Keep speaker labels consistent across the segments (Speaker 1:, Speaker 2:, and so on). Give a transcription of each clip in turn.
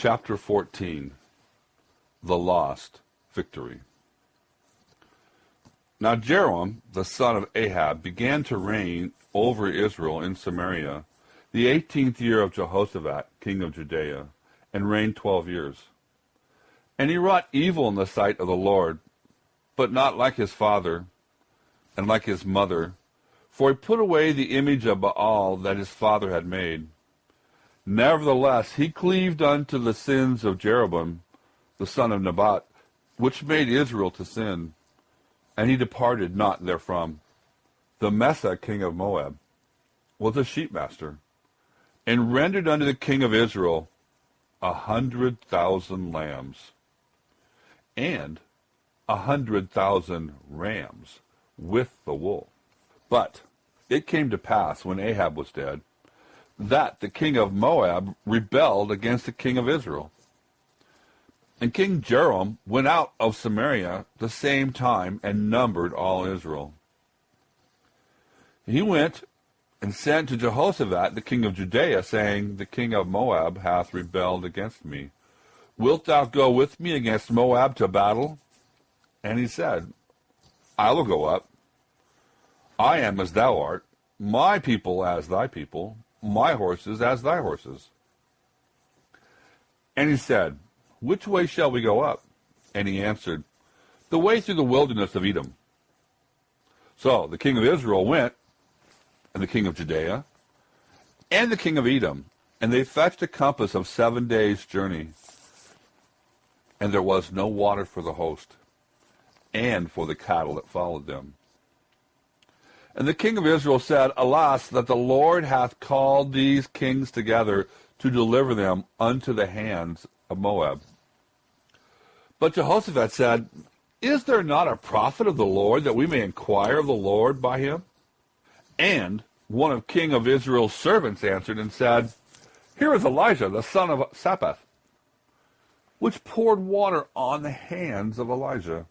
Speaker 1: Chapter 14. The Lost Victory. Now Jeroboam, the son of Ahab, began to reign over Israel in Samaria, the 18th year of Jehoshaphat, king of Judea, and reigned 12 years. And he wrought evil in the sight of the Lord, but not like his father and like his mother, for he put away the image of Baal that his father had made. Nevertheless, he cleaved unto the sins of Jeroboam, the son of Nebat, which made Israel to sin, and he departed not therefrom. The Mesa, king of Moab, was a sheepmaster, and rendered unto the king of Israel 100,000 lambs, and 100,000 rams with the wool. But it came to pass, when Ahab was dead, that the king of Moab rebelled against the king of Israel. And King Jeroboam went out of Samaria the same time and numbered all Israel. He went and sent to Jehoshaphat, the king of Judea, saying, The king of Moab hath rebelled against me. Wilt thou go with me against Moab to battle? And he said, I will go up. I am as thou art, my people as thy people, my horses as thy horses. And he said, Which way shall we go up? And he answered, The way through the wilderness of Edom. So the king of Israel went, and the king of Judea, and the king of Edom, and they fetched a compass of 7 days' journey. And there was no water for the host, and for the cattle that followed them. And the king of Israel said, Alas, that the Lord hath called these kings together to deliver them unto the hands of Moab. But Jehoshaphat said, Is there not a prophet of the Lord, that we may inquire of the Lord by him? And one of king of Israel's servants answered and said, Here is Elijah, the son of Shaphat, which poured water on the hands of Elijah.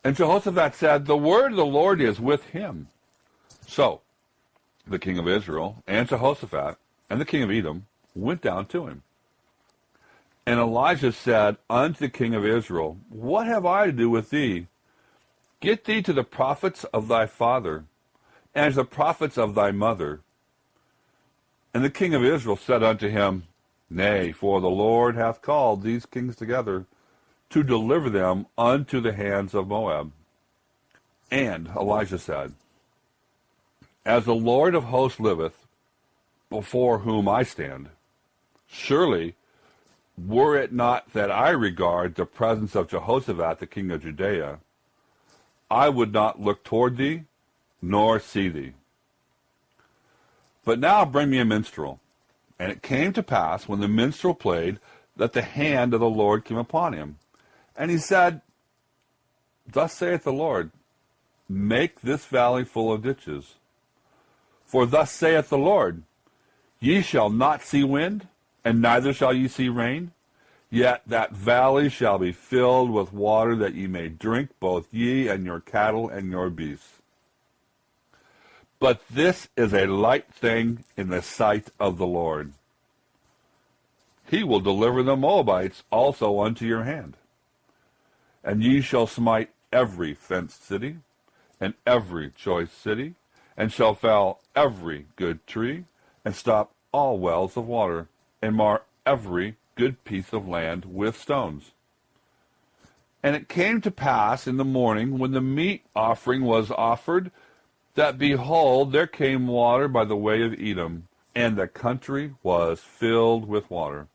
Speaker 1: And Jehoshaphat said, The word of the Lord is with him. So the king of Israel and Jehoshaphat and the king of Edom went down to him. And Elijah said unto the king of Israel, What have I to do with thee? Get thee to the prophets of thy father, and to the prophets of thy mother. And the king of Israel said unto him, Nay, for the Lord hath called these kings together, to deliver them unto the hands of Moab. And Elijah said, As the Lord of hosts liveth, before whom I stand, surely, were it not that I regard the presence of Jehoshaphat the king of Judea, I would not look toward thee, nor see thee. But now bring me a minstrel. And it came to pass, when the minstrel played, that the hand of the Lord came upon him. And he said, Thus saith the Lord, Make this valley full of ditches. For thus saith the Lord, Ye shall not see wind, and neither shall ye see rain, yet that valley shall be filled with water, that ye may drink, both ye and your cattle and your beasts. But this is a light thing in the sight of the Lord. He will deliver the Moabites also unto your hand. And ye shall smite every fenced city, and every choice city, and shall fell every good tree, and stop all wells of water, and mar every good piece of land with stones. And it came to pass in the morning, when the meat offering was offered, that behold, there came water by the way of Edom, and the country was filled with water.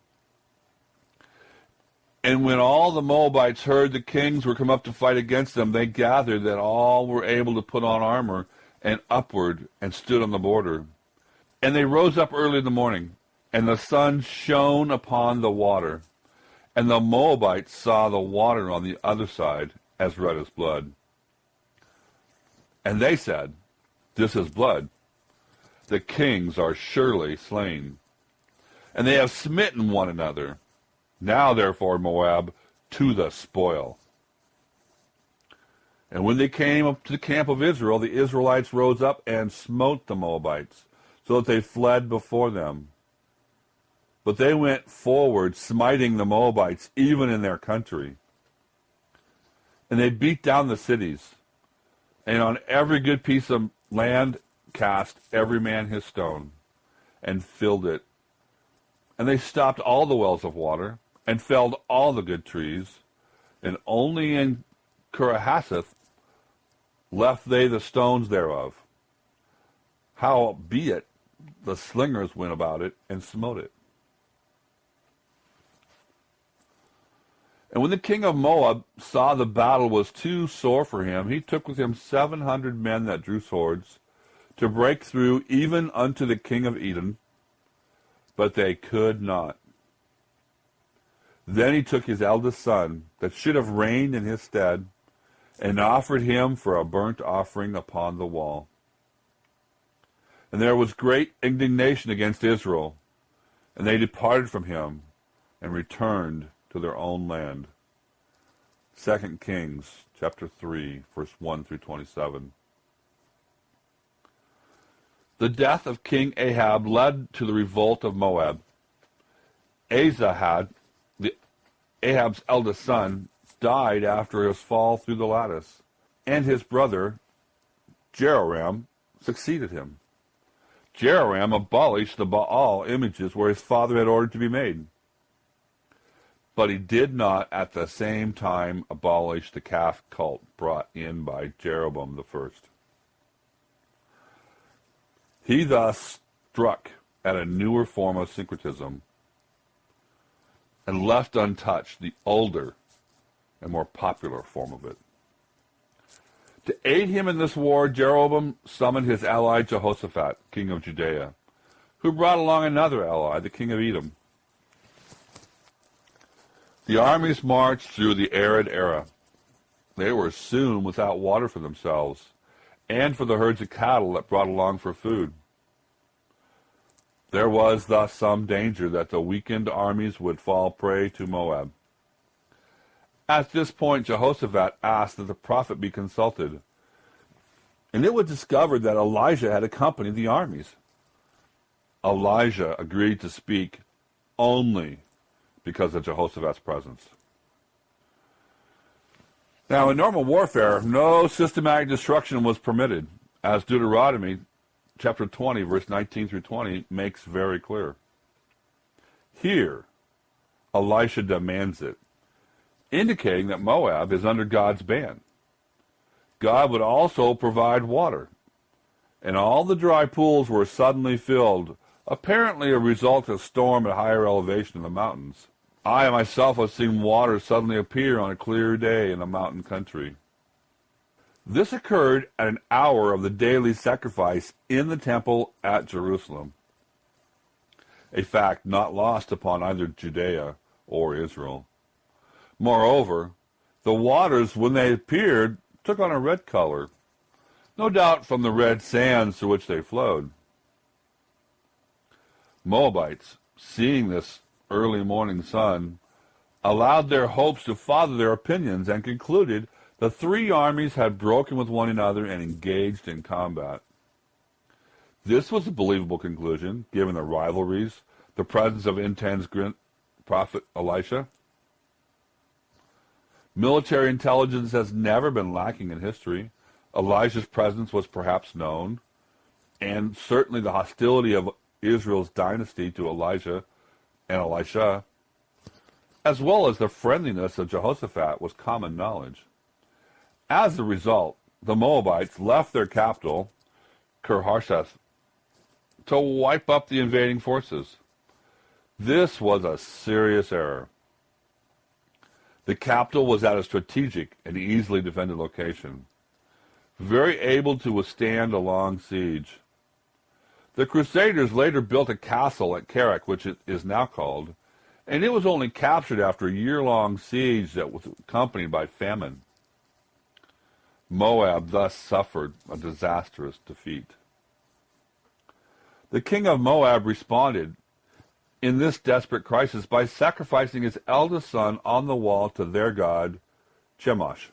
Speaker 1: And when all the Moabites heard the kings were come up to fight against them, they gathered, that all were able to put on armor, and upward, and stood on the border. And they rose up early in the morning, and the sun shone upon the water. And the Moabites saw the water on the other side as red as blood. And they said, This is blood. The kings are surely slain. And they have smitten one another. Now, therefore, Moab, to the spoil. And when they came up to the camp of Israel, the Israelites rose up and smote the Moabites, so that they fled before them. but they went forward, smiting the Moabites even in their country. And they beat down the cities, and on every good piece of land cast every man his stone, and filled it. And they stopped all the wells of water, and felled all the good trees, and only in Kirahaseth left they the stones thereof. Howbeit the slingers went about it, and smote it. And when the king of Moab saw the battle was too sore for him, he took with him 700 men that drew swords, to break through even unto the king of Edom, but they could not. Then he took his eldest son, that should have reigned in his stead, and offered him for a burnt offering upon the wall. And there was great indignation against Israel, and they departed from him, and returned to their own land. 2 Kings chapter 3, verse 1 through 27. The death of King Ahab led to the revolt of Moab. Azahad, Ahab's eldest son, died after his fall through the lattice, and his brother Jehoram succeeded him. Jehoram abolished the Baal images where his father had ordered to be made. But he did not at the same time abolish the calf cult brought in by Jeroboam the first. He thus struck at a newer form of syncretism and left untouched the older and more popular form of it. To aid him in this war, Jeroboam summoned his ally Jehoshaphat, king of Judea, who brought along another ally, the king of Edom. The armies marched through the arid era. They were soon without water for themselves, and for the herds of cattle that brought along for food. There was thus some danger that the weakened armies would fall prey to Moab. At this point, Jehoshaphat asked that the prophet be consulted, and it was discovered that Elijah had accompanied the armies. Elijah agreed to speak only because of Jehoshaphat's presence. Now, in normal warfare, no systematic destruction was permitted, as Deuteronomy chapter 20, verse 19 through 20 makes very clear. Here, Elisha demands it, indicating that Moab is under God's ban. God would also provide water, and all the dry pools were suddenly filled, apparently a result of storm at higher elevation in the mountains. I myself have seen water suddenly appear on a clear day in a mountain country. This occurred at an hour of the daily sacrifice in the temple at Jerusalem, a fact not lost upon either Judea or Israel. Moreover, the waters, when they appeared, took on a red color, no doubt from the red sands through which they flowed. Moabites, seeing this early morning sun, allowed their hopes to father their opinions and concluded the three armies had broken with one another and engaged in combat. This was a believable conclusion, given the rivalries, the presence of intense prophet Elisha. Military intelligence has never been lacking in history. Elijah's presence was perhaps known, and certainly the hostility of Israel's dynasty to Elijah and Elisha, as well as the friendliness of Jehoshaphat, was common knowledge. As a result, the Moabites left their capital, Kirhareseth, to wipe up the invading forces. This was a serious error. The capital was at a strategic and easily defended location, very able to withstand a long siege. The Crusaders later built a castle at Kerak, which it is now called, and it was only captured after a year-long siege that was accompanied by famine. Moab thus suffered a disastrous defeat. The king of Moab responded in this desperate crisis by sacrificing his eldest son on the wall to their god, Chemosh.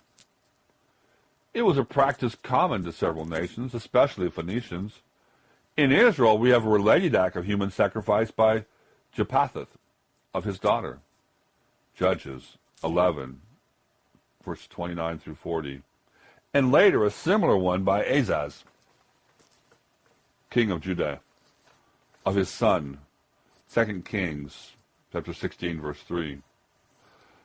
Speaker 1: It was a practice common to several nations, especially the Phoenicians. In Israel, we have a related act of human sacrifice by Jephthah of his daughter. Judges 11, verse 29 through 40. And later a similar one by Azaz, king of Judah, of his son. 2 Kings chapter 16, verse 3.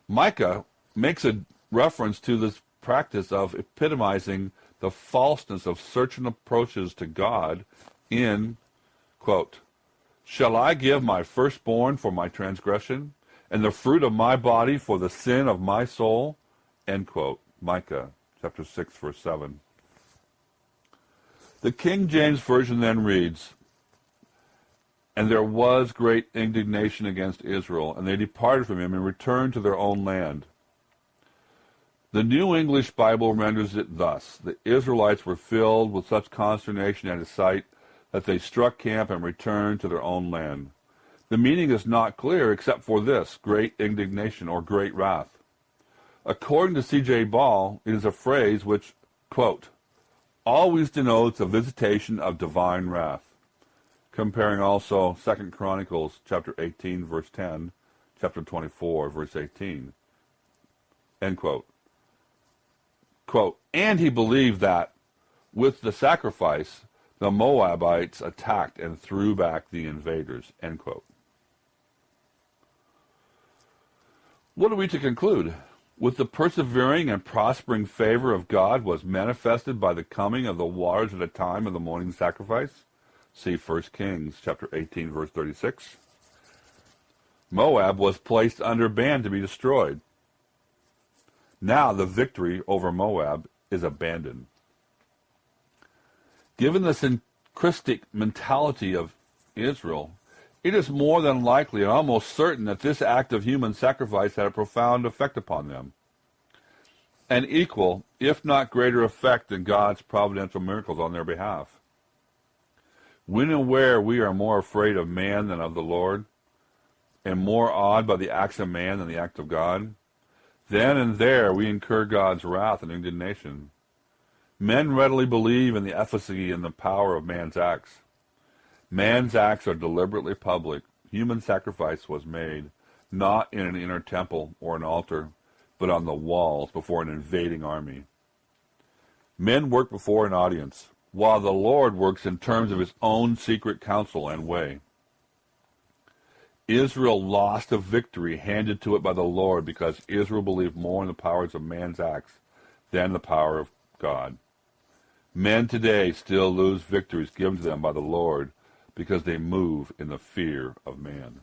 Speaker 1: Micah makes a reference to this practice of epitomizing the falseness of certain approaches to God in, quote, "Shall I give my firstborn for my transgression, and the fruit of my body for the sin of my soul?" End quote. Micah chapter 6, verse 7. The King James Version then reads, "And there was great indignation against Israel, and they departed from him and returned to their own land." The New English Bible renders it thus: "The Israelites were filled with such consternation at his sight that they struck camp and returned to their own land." The meaning is not clear except for this: great indignation or great wrath. According to C.J. Ball, it is a phrase which, quote, "always denotes a visitation of divine wrath," comparing also 2 Chronicles chapter 18, verse 10, chapter 24, verse 18, end quote. Quote, "And he believed that with the sacrifice, the Moabites attacked and threw back the invaders," end quote. What are we to conclude? With the persevering and prospering favor of God was manifested by the coming of the waters at the time of the morning sacrifice. See 1 Kings chapter 18, verse 36. Moab was placed under ban to be destroyed. Now the victory over Moab is abandoned. Given the syncretic mentality of Israel, it is more than likely and almost certain that this act of human sacrifice had a profound effect upon them. An equal, if not greater effect than God's providential miracles on their behalf. When and where we are more afraid of man than of the Lord, and more awed by the acts of man than the act of God, then and there we incur God's wrath and indignation. Men readily believe in the efficacy and the power of man's acts. Man's acts are deliberately public. Human sacrifice was made, not in an inner temple or an altar, but on the walls before an invading army. Men work before an audience, while the Lord works in terms of his own secret counsel and way. Israel lost a victory handed to it by the Lord because Israel believed more in the powers of man's acts than the power of God. Men today still lose victories given to them by the Lord because they move in the fear of man.